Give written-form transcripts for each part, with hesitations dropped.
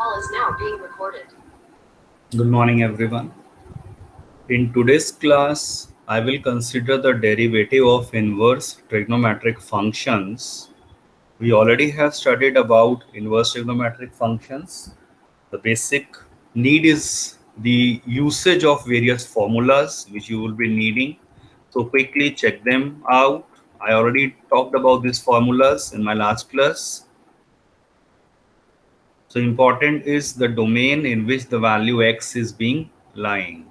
call is now being recorded. Good morning, everyone. In today's class, I will consider the derivative of inverse trigonometric functions. We already have studied about inverse trigonometric functions. The basic need is the usage of various formulas which you will be needing. So quickly check them out. I already talked about these formulas in my last class. So important is the domain in which the value x is being lying.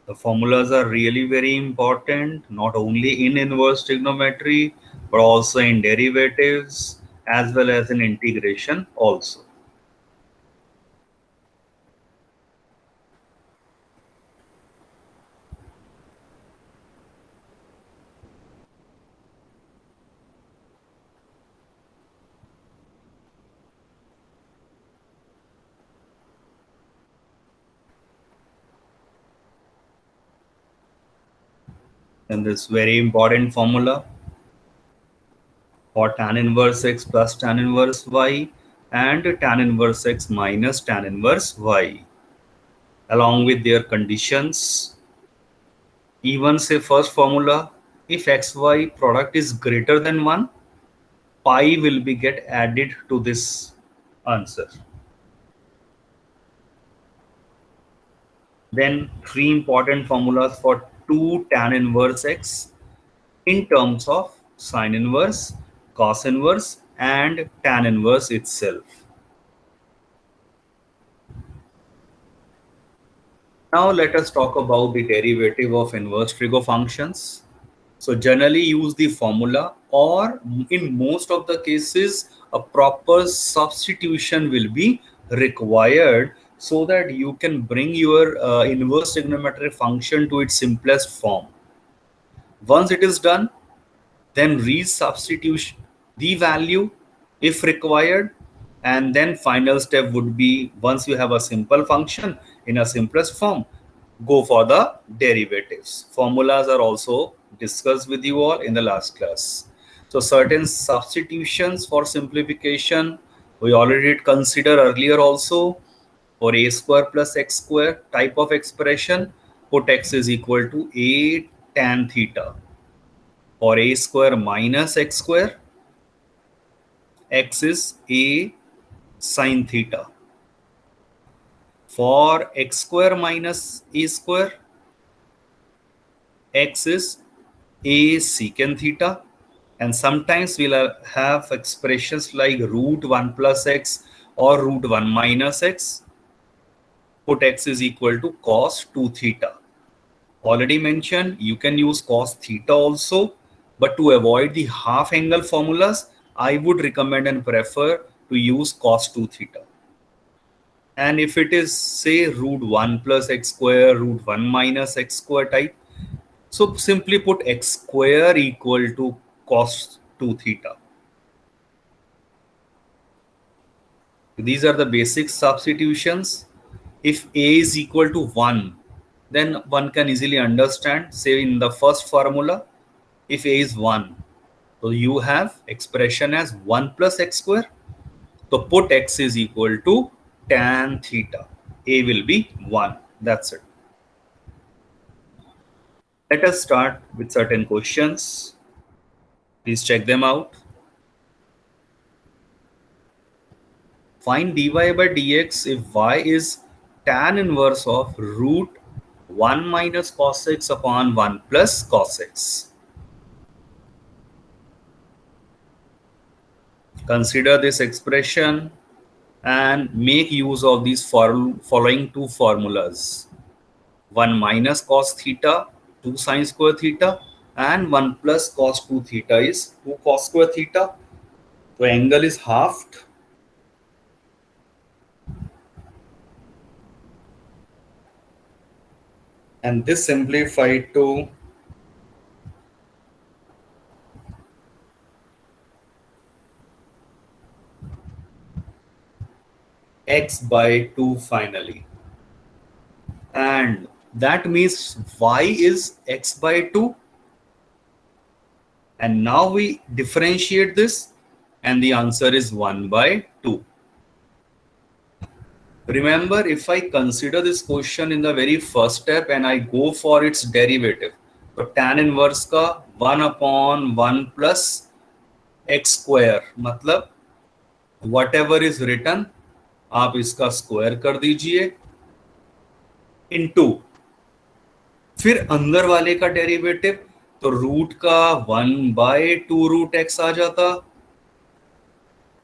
The formulas are really very important, not only in inverse trigonometry, but also in derivatives as well as in integration also. And this very important formula for tan inverse x plus tan inverse y and tan inverse x minus tan inverse y, along with their conditions. Even say first formula, if xy product is greater than 1, pi will be get added to this answer. Then three important formulas for 2 tan inverse x in terms of sine inverse, cos inverse and tan inverse itself. Now let us talk about the derivative of inverse trigo functions. So generally use the formula, or in most of the cases a proper substitution will be required so that you can bring your inverse trigonometric function to its simplest form. Once it is done, then resubstitute the value if required, and then final step would be, once you have a simple function in a simplest form, go for the derivatives. Formulas are also discussed with you all in the last class. So certain substitutions for simplification we already considered earlier also. For a square plus x square type of expression, put x is equal to a tan theta. For a square minus x square, x is a sine theta. For x square minus a square, x is a secant theta. And sometimes we'll have expressions like root 1 plus x or root 1 minus x. Put x is equal to cos 2 theta. Already mentioned, you can use cos theta also, but to avoid the half angle formulas, I would recommend and prefer to use cos 2 theta. And if it is say root 1 plus x square, root 1 minus x square type, so simply put x square equal to cos 2 theta. These are the basic substitutions. If a is equal to 1, then one can easily understand, say in the first formula, if a is 1, so you have expression as 1 plus x square. So put x is equal to tan theta. A will be 1. That's it. Let us start with certain questions. Please check them out. Find dy by dx if y is tan inverse of root 1 minus cos x upon 1 plus cos x. Consider this expression and make use of these following two formulas. 1 minus cos theta, 2 sine square theta, and 1 plus cos 2 theta is 2 cos square theta. So angle is halved. And this simplified to x by 2 finally. And that means y is x by 2. And now we differentiate this, and the answer is 1 by 2. Remember, if I consider this question in the very first step and I go for its derivative, तो tan inverse का 1 upon 1 plus x square, मतलब whatever is written आप इसका square कर दीजिए into फिर अंदर वाले का डेरिवेटिव, तो रूट का 1 बाय 2 रूट एक्स आ जाता,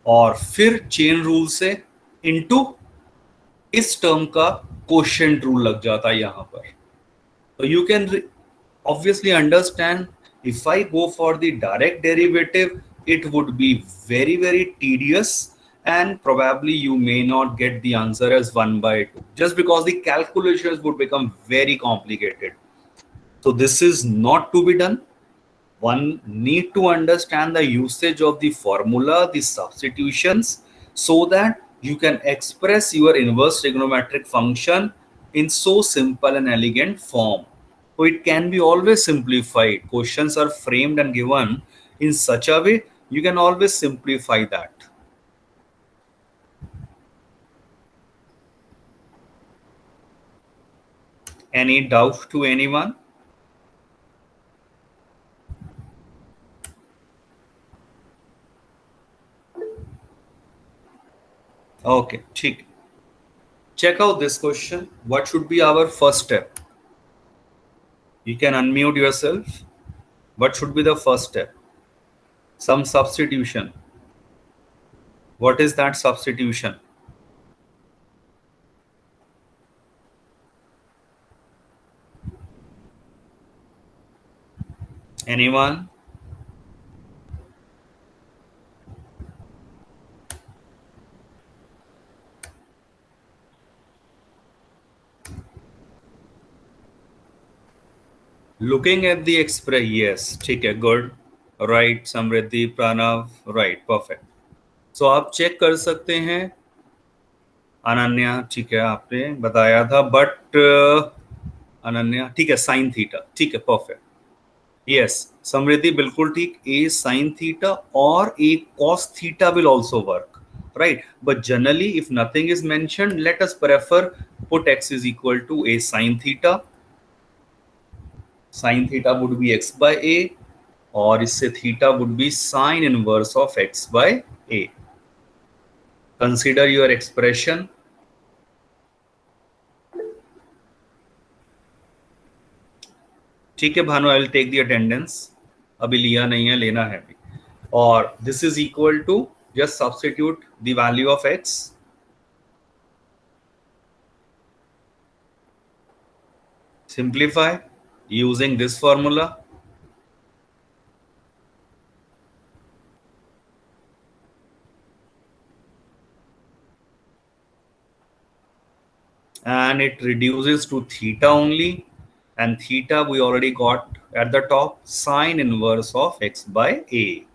और फिर चेन रूल से इनटू इस टर्म का कोशेंट रूल लग जाता यहां पर. So you can obviously understand, if I go for the direct derivative, it would be very, very tedious, and probably you may not get the answer as 1 by 2, just because the calculations would become very complicated. So this is not to be done. One need to understand the usage of the formula, the substitutions, so that you can express your inverse trigonometric function in so simple and elegant form. So it can be always simplified. Questions are framed and given in such a way you can always simplify that. Any doubt to anyone? Okay, ठीक. Check out this question. What should be our first step? You can unmute yourself. What should be the first step? Some substitution. What is that substitution? Anyone? Looking at the express, yes, ठीक है, good, right, समृद्धि, Pranav, right, perfect. So आप check कर सकते हैं. अनन्या, ठीक है, आपने बताया था, बट अनन्या, ठीक है, साइन थीटा, ठीक है, परफेक्ट. यस, समृद्धि बिल्कुल ठीक. ए साइन थीटा और a cos theta will also work, right? But generally, if nothing is mentioned, let us prefer put x is equal to a sin theta. Sin theta would be x by a, और इससे theta would be sin inverse of x by a. Consider your expression. ठीक है Bhanu, I will take the attendance. अभी लिया नहीं है, लेना है अभी. और this is equal to, just substitute the value of x. Simplify using this formula. And it reduces to theta only, and theta we already got at the top, sin inverse of x by a.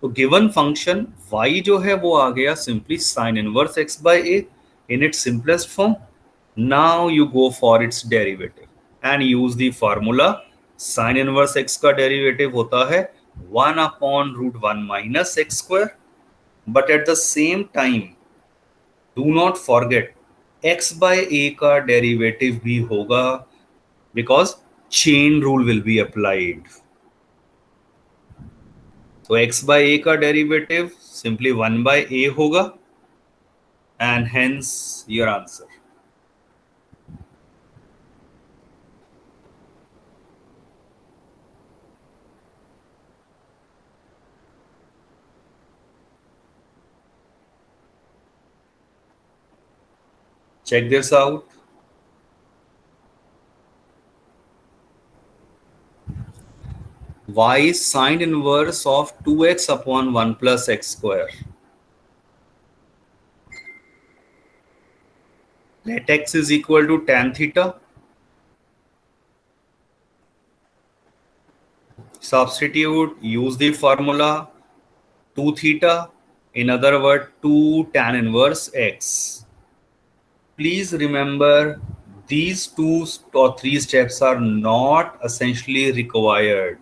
तो given function y जो है वो आ गया simply sin inverse x by a in its simplest form. Now you go for its derivative and use the formula. Sin inverse x का derivative होता है 1 upon root 1 minus x square. But at the same time, do not forget x by a का derivative भी होगा, because chain rule will be applied. तो x by a का derivative simply 1 by a होगा, and hence your answer. Check this out. Y is sin inverse of 2x upon 1 plus x square. Let x is equal to tan theta. Substitute, use the formula 2 theta. In other words, 2 tan inverse x. please remember these two or three steps are not essentially required.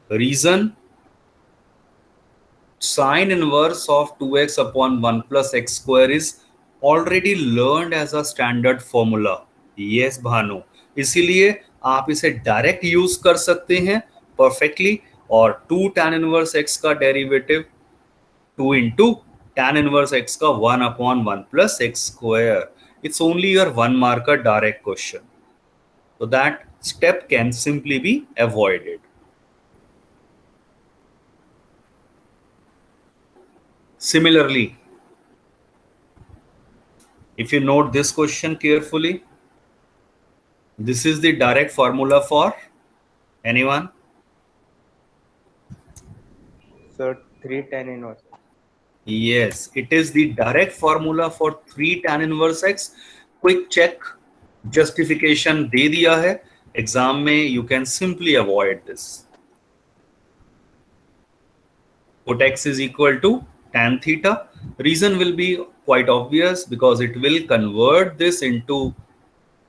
Reason, sine inverse of 2x upon 1 plus x square is already learned as a standard formula. Yes Bhanu, इसीलिए आप इसे direct use कर सकते हैं perfectly. और 2 tan inverse x का derivative 2 into tan inverse x का 1 upon 1 plus x square. It's only your one marker direct question. So that step can simply be avoided. Similarly, if you note this question carefully, this is the direct formula for anyone? So 3 tan inverse. Yes, it is the direct formula for 3 tan inverse x. Quick check, justification दे दिया है exam में. You can simply avoid this. Put x is equal to tan theta. Reason will be quite obvious because it will convert this into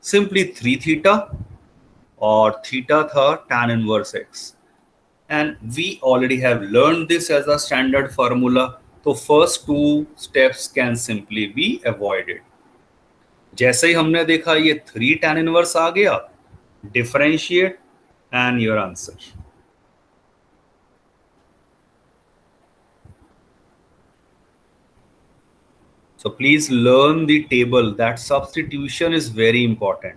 simply 3 theta, or theta tha tan inverse x. And we already have learned this as a standard formula. So first two steps can simply be avoided. जैसे ही हमने देखा ये 3 tan inverse आ गया, differentiate and your answer. So please learn the table. That substitution is very important.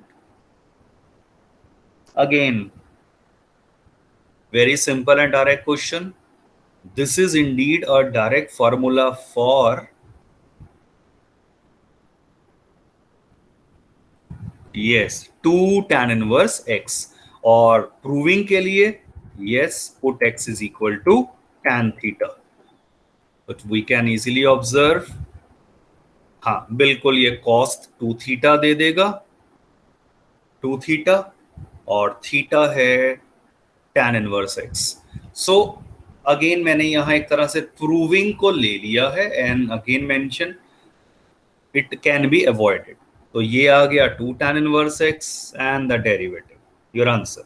Again, very simple and direct question. This is indeed a direct formula for, yes, 2 tan inverse x. और proving के लिए, yes, put x is equal to tan theta. But we can easily observe, हाँ बिल्कुल ये cos 2 theta दे देगा, 2 theta, और theta है tan inverse x. So again मैंने यहां एक तरह से प्रूविंग को ले लिया है and again mention it can be avoided. तो ये आ गया 2 tan inverse x and the derivative. Your answer.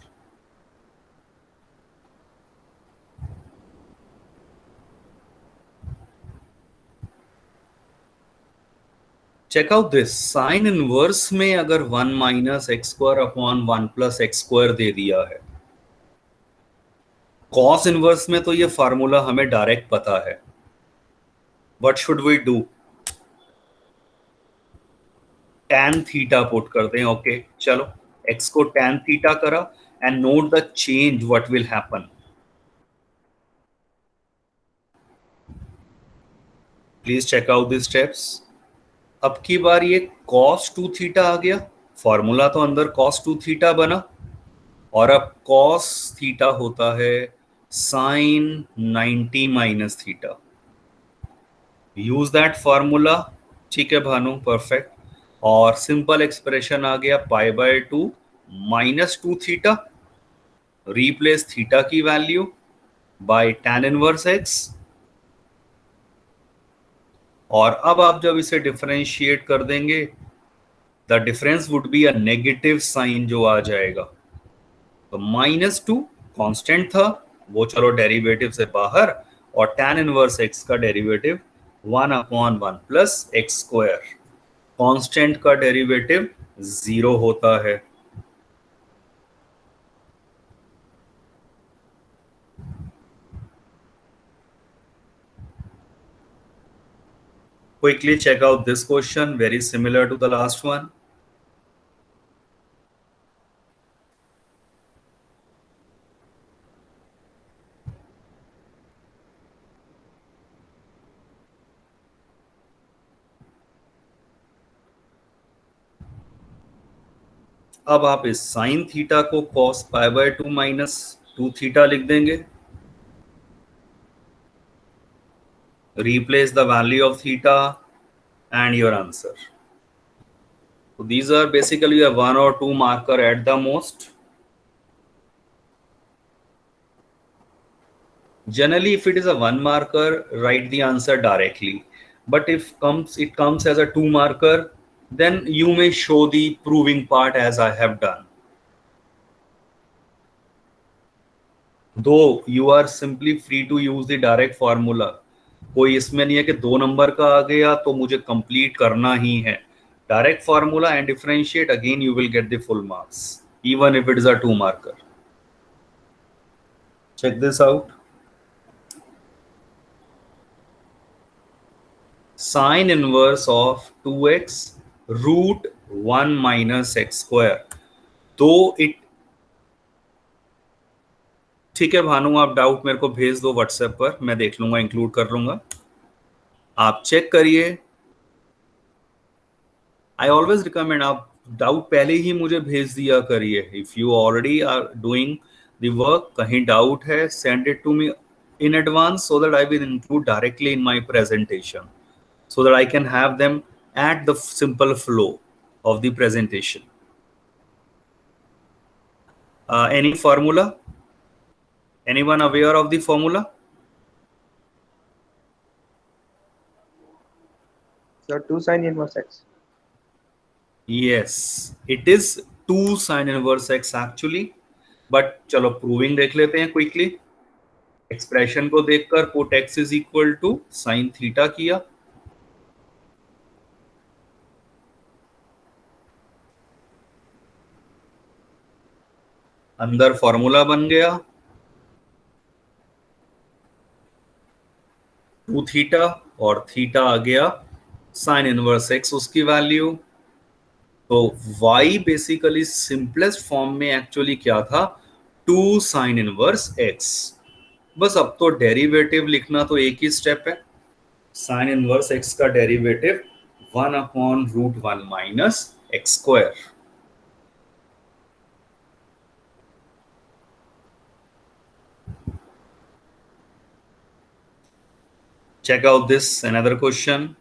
Check out this. Sine inverse में अगर 1 minus x square upon 1 plus x square दे दिया है, कॉस इनवर्स में तो ये फार्मूला हमें डायरेक्ट पता है. What should we do? tan theta put करते हैं. ओके चलो, x को tan थीटा करा and note the change what will happen. Please check out the steps. अब की बार ये cos 2 थीटा आ गया, फॉर्मूला तो अंदर cos 2 थीटा बना, और अब cos थीटा होता है sin 90 minus theta. Use that formula. ठीक है भानु, परफेक्ट. और सिंपल एक्सप्रेशन आ गया pi by 2 minus 2 theta. Replace theta की value by tan inverse x. और अब आप जब इसे डिफरेंशिएट कर देंगे, the difference would be a negative sign जो आ जाएगा. तो -2 कांस्टेंट था, वो चलो डेरिवेटिव से बाहर, और tan इनवर्स x का derivative 1 upon 1 plus x square. Constant का डेरिवेटिव 0 होता है. Quickly check out this question, very similar to the last one. अब आप इस साइन थीटा को cos pi by 2 minus 2 theta लिख देंगे. Replace the value of theta and your answer. So these are basically a 1 or 2 marker at the most. Generally, if it is a 1 marker, write the answer directly. But if it comes as a 2 marker, then you may show the proving part as I have done. Though you are simply free to use the direct formula. कोई इसमें नहीं है कि 2 number का आ गया तो मुझे complete करना ही है. Direct formula and differentiate, again you will get the full marks, even if it is a 2 marker. Check this out. Sine inverse of 2x root 1 minus x square. तो इट ठीक है भानु, आप डाउट मेरे को भेज दो व्हाट्सएप पर, मैं देख लूंगा, इंक्लूड कर लूंगा. आप चेक करिए. आई ऑलवेज रिकमेंड आप डाउट पहले ही मुझे भेज दिया करिए. If you already are doing the work, कहीं डाउट है, send it to me in advance so that I will include directly in my presentation, so that I can have them at the simple flow of the presentation. Any formula? Anyone aware of the formula? So 2 sin inverse x. Yes, it is 2 sin inverse x actually, but चलो proving देख लेते हैं quickly. Expression को देखकर put x is equal to sine theta किया. अंदर formula बन गया 2 थीटा और थीटा आ गया साइन इनवर्स x उसकी वैल्यू. तो y बेसिकली सिंपलेस्ट फॉर्म में एक्चुअली क्या था, 2 साइन इनवर्स x. बस अब तो डेरिवेटिव लिखना तो एक ही स्टेप है. साइन इनवर्स x का derivative 1/√1 minus x square. Check out this another question.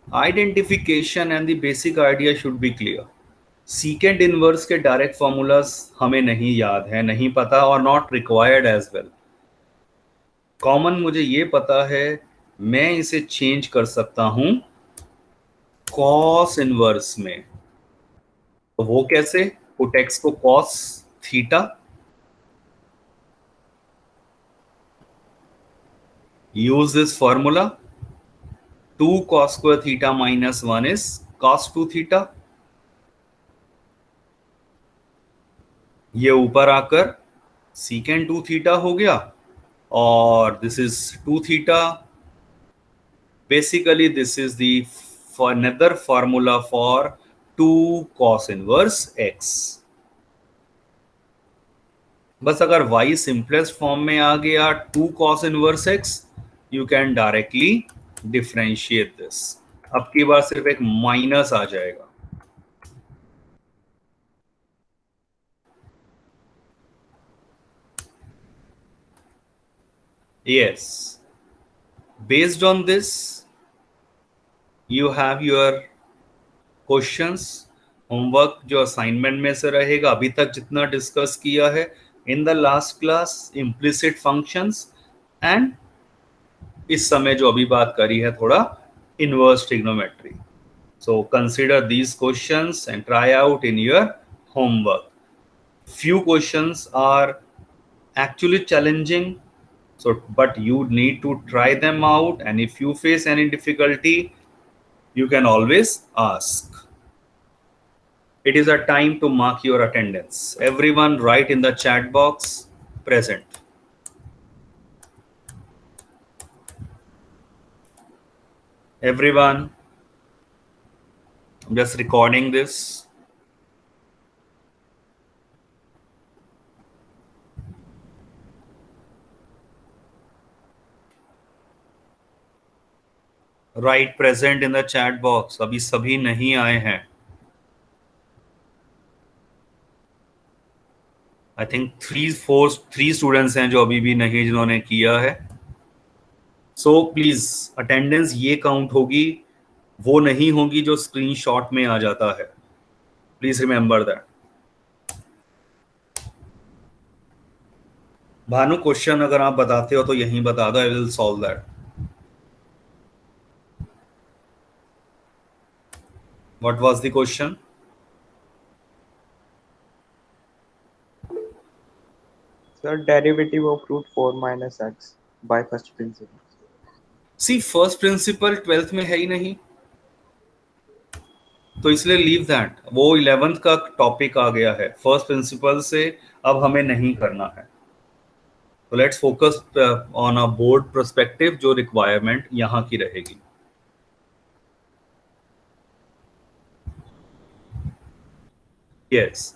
Identification and the basic idea should be clear. Secant inverse के डायरेक्ट फॉर्मूलाज हमें नहीं याद है, नहीं पता, और not required as well. Common मुझे ये पता है, मैं इसे चेंज कर सकता हूं कॉस इनवर्स में. तो वो कैसे, पुट एक्स को cos theta, use this formula, 2 cos square theta minus 1 is cos 2 theta. ये ऊपर आकर secant 2 theta हो गया और this is 2 theta. Basically this is the another formula for 2 cos inverse x. बस अगर y simplest form में आ गया 2 cos inverse x, you can directly differentiate this. अब की बार सिर्फ एक माइनस आ जाएगा. Yes, based on this you have your questions. Homework जो असाइनमेंट में से रहेगा, अभी तक जितना डिस्कस किया है in the last class, implicit functions, and इस समय जो अभी बात करी है थोड़ा inverse trigonometry. So consider these questions and try out in your homework. Few questions are actually challenging, so but you need to try them out, and if you face any difficulty you can always ask. It is a time to mark your attendance. Everyone write in the chat box present. Everyone, I'm just recording this. Right present in the chat box. अभी सभी नहीं आए हैं. I think 3 students हैं जो अभी भी नहीं, जिन्होंने किया है. सो प्लीज अटेंडेंस ये काउंट होगी, वो नहीं होगी जो स्क्रीनशॉट में आ जाता है. Please remember that. Bhanu, question अगर आप बताते हो तो यहीं बता दो, I will solve that. What was the question? Sir, derivative of root 4 minus x by first principle. See, first principle 12th में है ही नहीं, तो इसलिए लीव दैट, वो 11th का टॉपिक आ गया है, फर्स्ट प्रिंसिपल से अब हमें नहीं करना है। तो let's focus on a board perspective, जो रिक्वायरमेंट यहाँ की रहेगी। यस,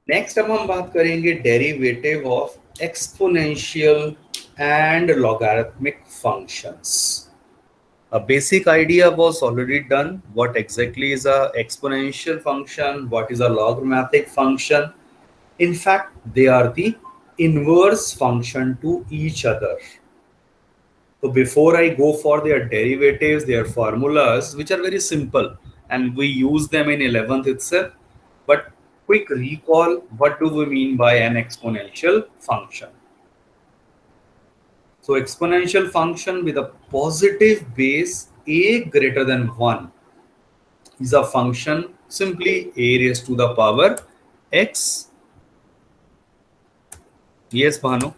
नेक्स्ट अब हम बात करेंगे derivative of exponential and logarithmic functions. A basic idea was already done. What exactly is a exponential function? What is a logarithmic function? In fact, they are the inverse function to each other. So before I go for their derivatives, their formulas, which are very simple, and we use them in 11th itself, but quick recall, what do we mean by an exponential function? So exponential function with a positive base a greater than 1 is a function simply a raised to the power x. Yes, Bhanu.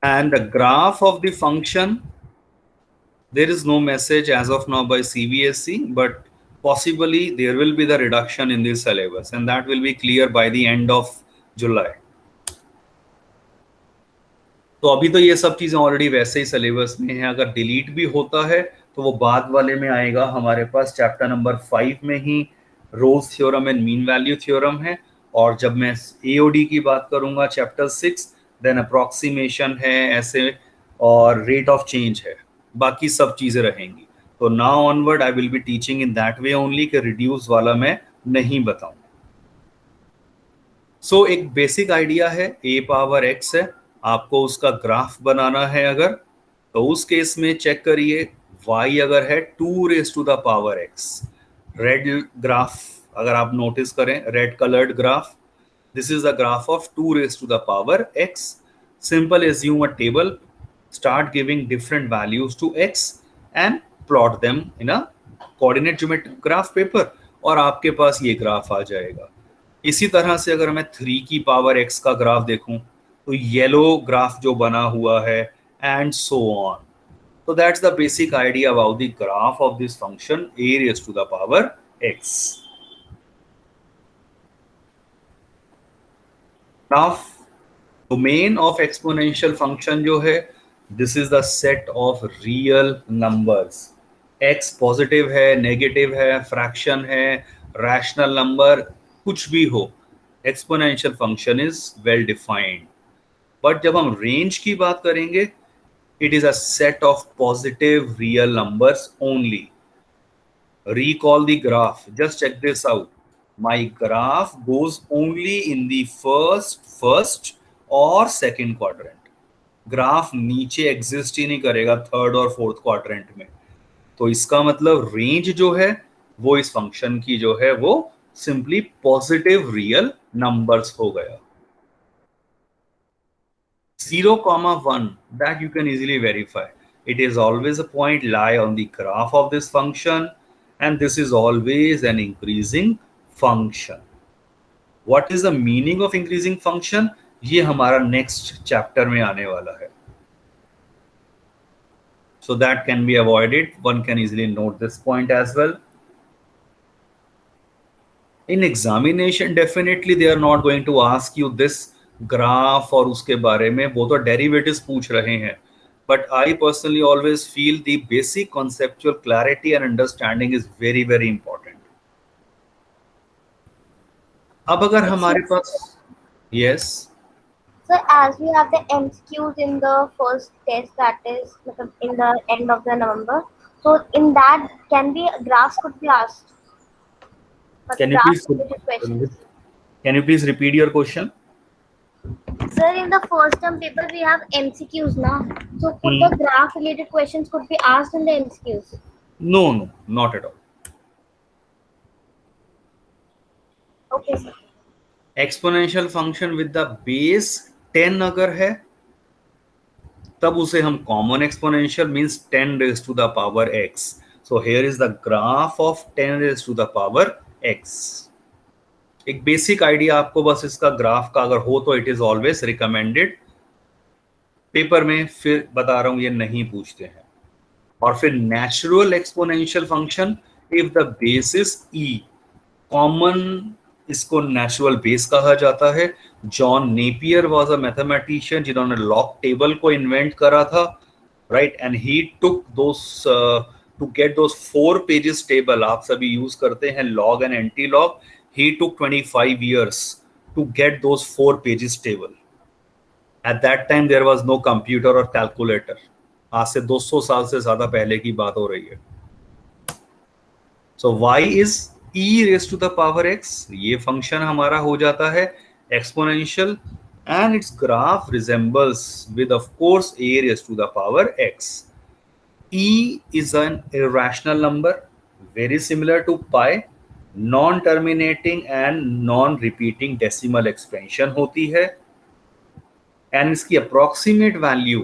And the graph of the function, there is no message as of now by CBSE, but possibly there will be the reduction in the syllabus, and that will be clear by the end of July. तो अभी तो ये सब चीजें already वैसे ही syllabus में है, अगर डिलीट भी होता है तो वो बाद वाले में आएगा। हमारे पास चैप्टर नंबर 5 में ही Rolle's theorem and mean value theorem है, और जब मैं एओडी की बात करूंगा चैप्टर 6, देन अप्रोक्सीमेशन है ऐसे, और रेट ऑफ चेंज है, बाकी सब चीजें रहेंगी। तो now onward I will be teaching in that way only, कि रिड्यूस वाला मैं नहीं बताऊंगा। सो एक बेसिक आइडिया है, ए पावर एक्स है, आपको उसका ग्राफ बनाना है अगर, तो उस केस में चेक करिए, y अगर है 2 raise to the power x, red graph अगर आप नोटिस करें, red coloured graph, this is the graph of 2 raise to the power x. Simple assume a table, start giving different values to x and plot them in a coordinate geometric graph paper, और आपके पास ये graph आ जाएगा। इसी तरह से अगर मैं 3 की पावर x का ग्राफ देखूं तो येलो ग्राफ जो बना हुआ है, and so on. So that's the basic idea about the graph of this function a raised to the power x. Now, domain of exponential function जो है, this is the set of real numbers. x positive है, negative है, fraction है, rational number, कुछ भी हो, exponential function is well defined. But जब हम रेंज की बात करेंगे, it is a set of positive real numbers only. Recall the graph, just check this out. My graph goes only in the first or second quadrant. Graph नीचे exist ही नहीं करेगा third और fourth quadrant में। तो इसका मतलब range जो है वो इस फंक्शन की जो है वो सिंपली पॉजिटिव रियल नंबर्स हो गया। 0,1, that you can easily verify. It is always a point lie on the graph of this function, and this is always an increasing function. What is the meaning of increasing function? ये हमारा next chapter में आने वाला है, so that can be avoided. One can easily note this point as well. In examination, definitely they are not going to ask you this graph और उसके बारे में, वो तो डेरिवेटिव्स पूछ रहे हैं। But I personally always feel the basic conceptual clarity and understanding is very very important. अब अगर हमारे पास, yes So as we have the MCQs in the first test, that is in the end of the November, so in that can be graphs could be asked. But can you graph please related questions. can you please repeat your question? Sir, in the first term paper we have MCQs now. So could the graph related questions could be asked in the MCQs? No, not at all. Okay, sir. Exponential function with the base 10 अगर है तब उसे हम common exponential means 10 raise to the power x. So here is the graph of 10 raised to the power x. एक basic idea आपको बस इसका graph का अगर हो तो it is always recommended. Paper में फिर बता रहा हूं ये नहीं पूछते हैं. और फिर natural exponential function if the base is e. Common इसको नेचुरल बेस कहा जाता है. John Napier was a mathematician जिन्होंने लॉग टेबल को इन्वेंट करा था, right. And he took those to get those 4 pages table. आप सभी यूज करते हैं log and anti-log. He took 25 years to get those 4 pages table. At that time there was no computer or calculator. आज से 200 साल से ज्यादा पहले की बात हो रही है. So y is e raised to the power x. ये फंक्शन हमारा हो जाता है exponential and its graph resembles with of course a raised to the power x. E is an irrational number, very similar to pi, non-terminating and non-repeating decimal expansion होती है. And इसकी approximate value,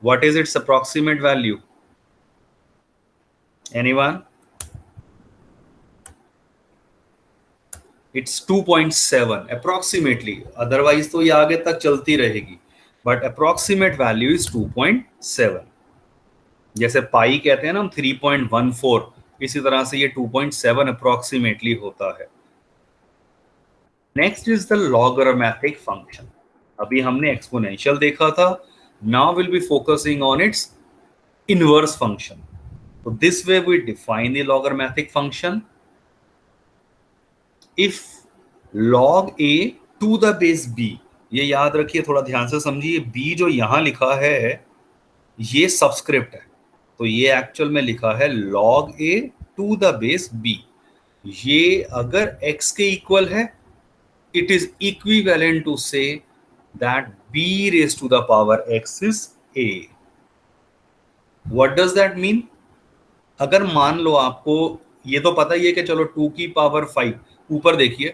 what is its approximate value? Anyone? It's 2.7 approximately. Otherwise तो ये आगे तक चलती रहेगी. But approximate value is 2.7. जैसे पाई कहते हैं ना हम 3.14, इसी तरह से ये 2.7 अप्रोक्सीमेटली होता है. Next is the logarithmic function. अभी हमने एक्सपोनेंशियल देखा था. Now will be focusing on its inverse function. तो this way we define the logarithmic function. If log a to the base b, ये याद रखिए, थोड़ा ध्यान से समझिए. b जो यहां लिखा है ये सबस्क्रिप्ट है, तो ये एक्चुअल में लिखा है log a to the base b. ये अगर x के इक्वल है, it is equivalent to say that b raise to the power x is a. What does that mean? अगर मान लो आपको ये तो पता ही है कि चलो 2 की पावर 5, ऊपर देखिए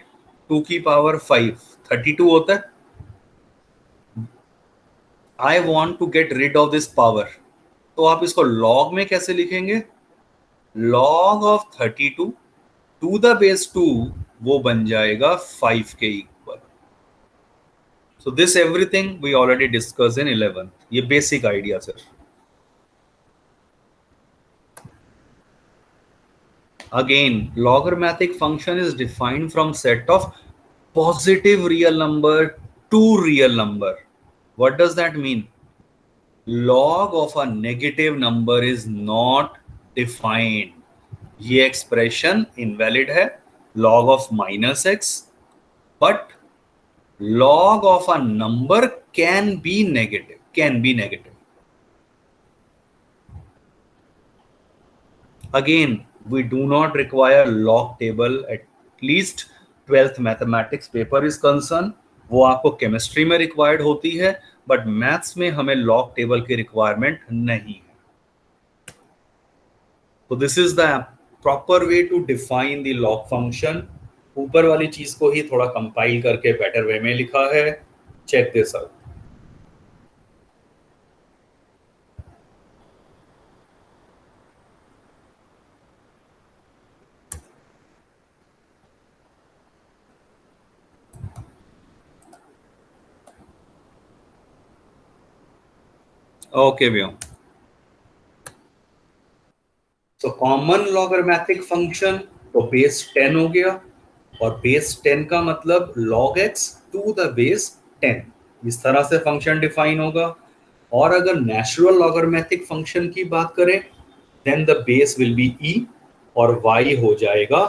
2 की पावर 5 32 होता है. I want to get rid of this power. तो आप इसको log में कैसे लिखेंगे? log of 32 to the base 2 वो बन जाएगा 5 के equal. So this everything we already discussed in 11th. ये basic idea sir. Again, logarithmic function is defined from set of positive real number to real number. What does that mean? Log of a negative number is not defined. ये expression invalid है. Log of minus x, but log of a number can be negative. Can be negative. Again, we do not require log table at least 12th mathematics paper is concerned. वो आपको chemistry में required होती है, but maths में हमें log table की requirement नहीं है. तो this is the proper way to define the log function. ऊपर वाली चीज को ही थोड़ा कंपाइल करके बेटर वे में लिखा है. Check this out. ओके भैया. तो कॉमन लॉगरिथमिक फंक्शन तो बेस 10 हो गया, और बेस 10 का मतलब log x to the base 10. इस तरह से फंक्शन डिफाइन होगा. और अगर नेचुरल लॉगरिथमिक फंक्शन की बात करें, then the base will be e और y हो जाएगा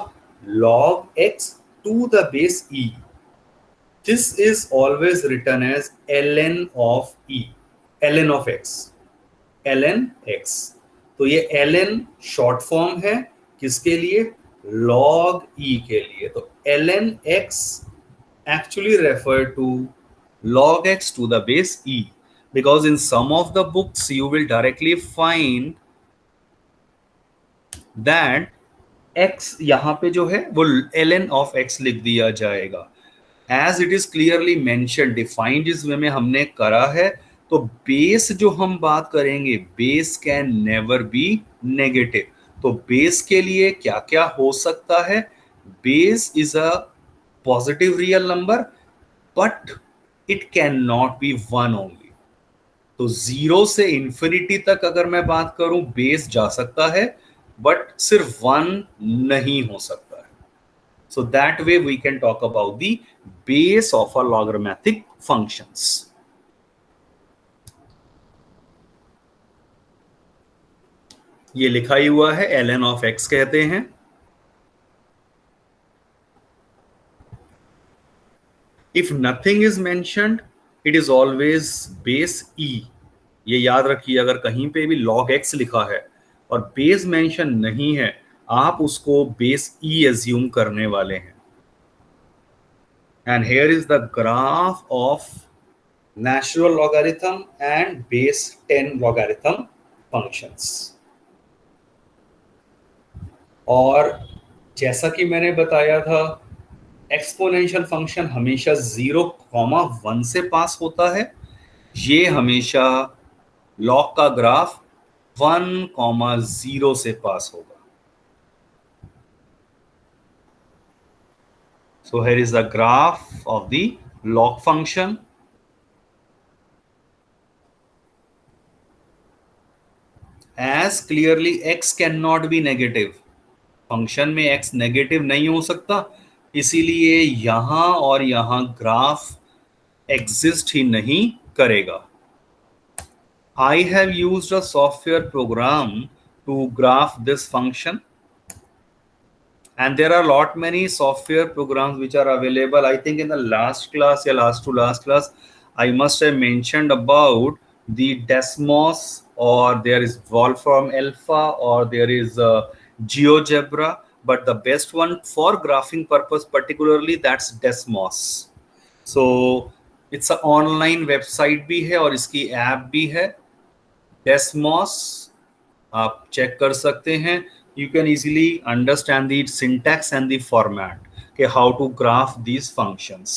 log x to the base e. This is always written as ln of e, ln of x, ln x. तो ये ln शॉर्ट फॉर्म है किसके लिए? log e के लिए. तो ln x actually refer to log x to the base e, because in some of the books you will directly find that x यहाँ पे जो है वो ln of x लिख दिया जाएगा. As it is clearly mentioned, defined जिस वे में हमने करा है, तो बेस जो हम बात करेंगे, base can never be negative. तो बेस के लिए क्या क्या हो सकता है? Base is a positive real number, but it can not be one only. तो 0 से इंफिनिटी तक अगर मैं बात करूं, बेस जा सकता है, बट सिर्फ 1 नहीं हो सकता है। So that way we can talk about the base of a logarithmic functions. ये लिखा ही हुआ है, ln of x कहते हैं। If nothing is mentioned, it is always base e. ये याद रखिए, अगर कहीं पे भी log x लिखा है और बेस मेंशन नहीं है, आप उसको बेस e एज्यूम करने वाले हैं। And here is the graph of natural logarithm and base 10 logarithm functions. और जैसा कि मैंने बताया था, एक्सपोनेंशियल फंक्शन हमेशा 0,1 से पास होता है। ये हमेशा लॉग का ग्राफ 1,0 से पास होगा। So here is the graph of the log function. As clearly x cannot be negative. Function में x नेगेटिव नहीं हो सकता, इसीलिए यहां और यहां ग्राफ एग्जिस्ट ही नहीं करेगा। I have used a software program to graph this function, and there are lot many software programs which are available. I think in the last class or last to last class I must have mentioned about the Desmos, or there is Wolfram Alpha, or there is GeoGebra, but the best one for graphing purpose particularly, that's Desmos. So it's an online website भी है और इसकी app भी है, Desmos। आप check कर सकते हैं। You can easily understand the syntax and the format, okay, how to graph these functions.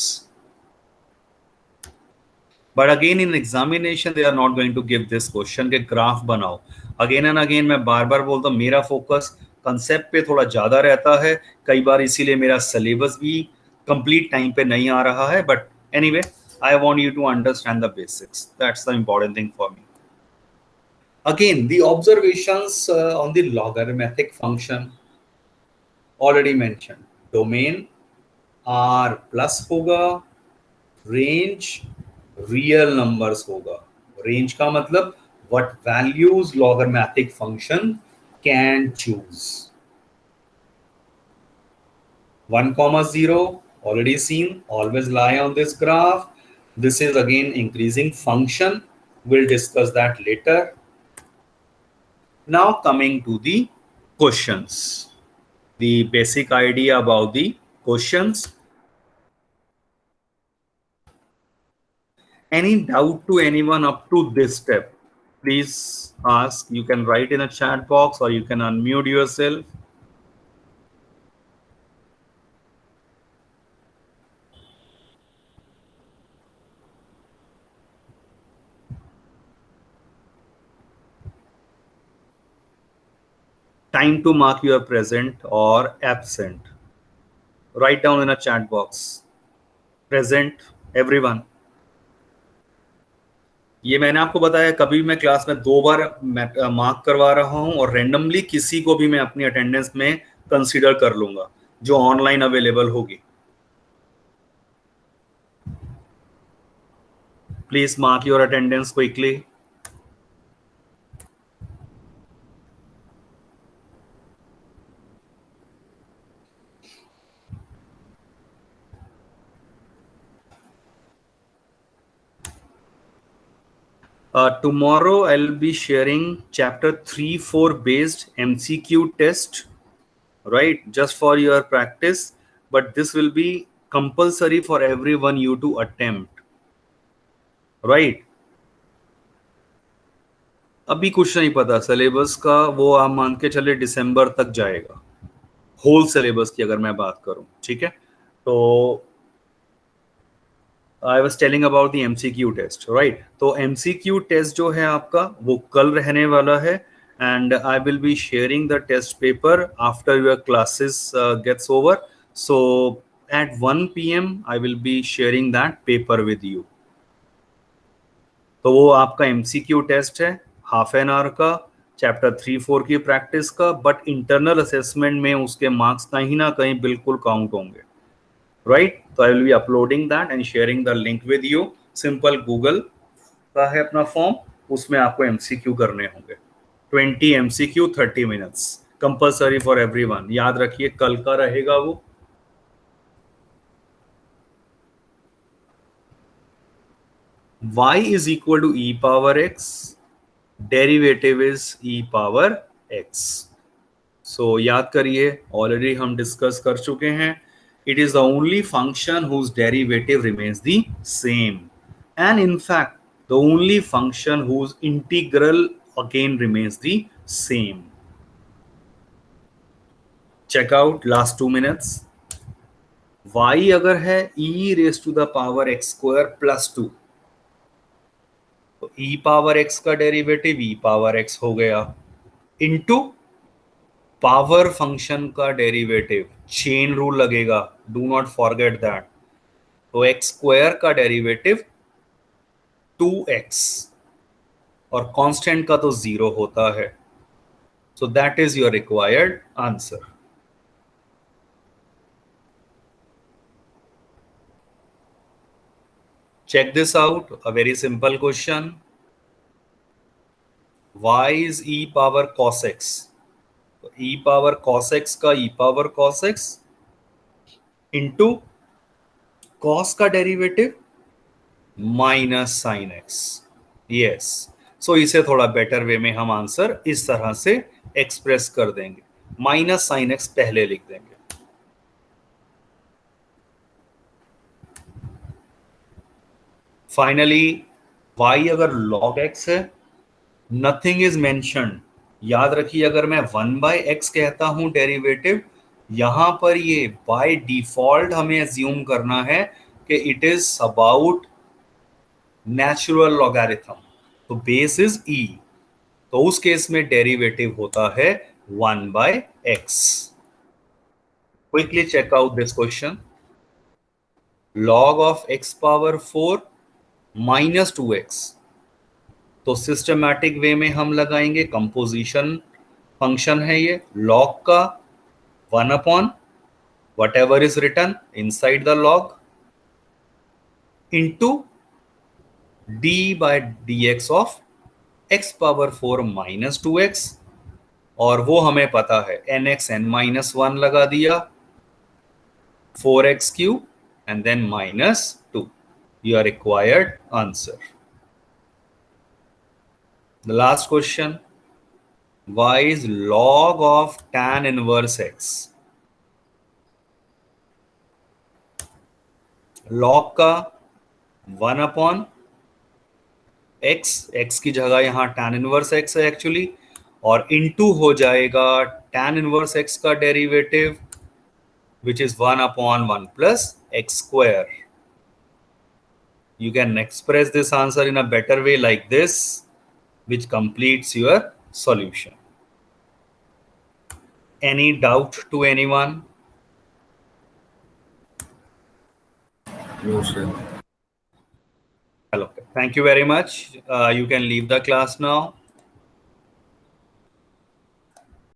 But again in examination they are not going to give this question के ग्राफ बनाओ। Again and again मैं बार बार बोलता हूँ, मेरा focus concept पे थोड़ा ज्यादा रहता है, कई बार इसीलिए मेरा सिलेबस भी कंप्लीट टाइम पे नहीं आ रहा है। But anyway, I want you to understand the basics, that's the important thing for me. Again, the observations on the logarithmic function already mentioned. Domain R plus होगा, range real numbers होगा। Range का मतलब what values logarithmic function can choose. 1,0 already seen, always lie on this graph. This is again increasing function. We'll discuss that later. Now coming to the questions, the basic idea about the questions. Any doubt to anyone up to this step? Please ask. You can write in a chat box or you can unmute yourself. Time to mark you are present or absent. Write down in a chat box. Present everyone. ये मैंने आपको बताया, कभी मैं class में 2 बार mark करवा रहा हूं और रेंडमली किसी को भी मैं अपनी अटेंडेंस में कंसीडर कर लूंगा जो ऑनलाइन अवेलेबल होगी। Please mark your attendance quickly. Tomorrow I'll be sharing chapter 3-4 based MCQ test, right, just for your practice, but this will be compulsory for everyone you to attempt, right? अभी कुछ नहीं पता syllabus का, वो आप मान के चले दिसंबर तक जाएगा, होल सिलेबस की अगर मैं बात करूं, ठीक है? तो I was telling about the MCQ test, right? तो एमसीक्यू टेस्ट जो है आपका वो कल रहने वाला है, and I will be sharing the test paper after your classes gets over. So at 1 PM I will be sharing that paper with you. तो वो आपका एमसीक्यू टेस्ट है, हाफ एन आवर का, चैप्टर 3-4 की प्रैक्टिस का, but internal assessment में उसके marks कहीं ना कहीं बिल्कुल काउंट होंगे, राइट? तो आई will be uploading that and sharing the link with you. Simple Google का है अपना फॉर्म, उसमें आपको एमसीक्यू करने होंगे. 20 MCQ 30 minutes compulsory for everyone. याद रखिए कल का रहेगा वो. y is equal to e power x, derivative is e power x. So याद करिए, ऑलरेडी हम डिस्कस कर चुके हैं. It is the only function whose derivative remains the same, and in fact the only function whose integral again remains the same. Check out last 2 minutes. y अगर है e raised to the power x square plus 2, तो e power x का derivative e power x हो गया, into power function का derivative, chain rule लगेगा, do not forget that. तो x square का डेरिवेटिव 2x, और कांस्टेंट का तो 0 होता है. So that is your required answer. Check this out, a very simple question. Y is e power cos x. तो e power cos x का e power cos x into cos का derivative minus sine x. Yes, so इसे थोड़ा better way में हम answer इस तरह से एक्सप्रेस कर देंगे. माइनस साइन x पहले लिख देंगे. फाइनली y अगर log x है, नथिंग इज मेंशन्ड. याद रखिए, अगर मैं 1/x कहता हूं डेरिवेटिव, यहां पर ये बाय डिफॉल्ट हमें एज्यूम करना है कि it is about natural logarithm. तो बेस इज e, तो उस केस में डेरिवेटिव होता है 1/x. Quickly check out this question. log of x power 4 minus 2x. तो सिस्टमैटिक वे में हम लगाएंगे, कंपोजिशन फंक्शन है ये, log का 1 upon whatever is written inside the log into d by dx of x power 4 minus 2x, और वो हमें पता है nx n माइनस 1 लगा दिया, 4x cube and then minus 2. Your required answer. The last question, y is log of tan inverse x. log का 1 upon x, x की जगह यहां tan इनवर्स x है एक्चुअली, और इनटू हो जाएगा tan इनवर्स x का derivative which is 1 upon 1 plus x square. You can express this answer in a better way like this, which completes your solution. Any doubt to anyone? No, sir. Okay. Thank you very much. You can leave the class now.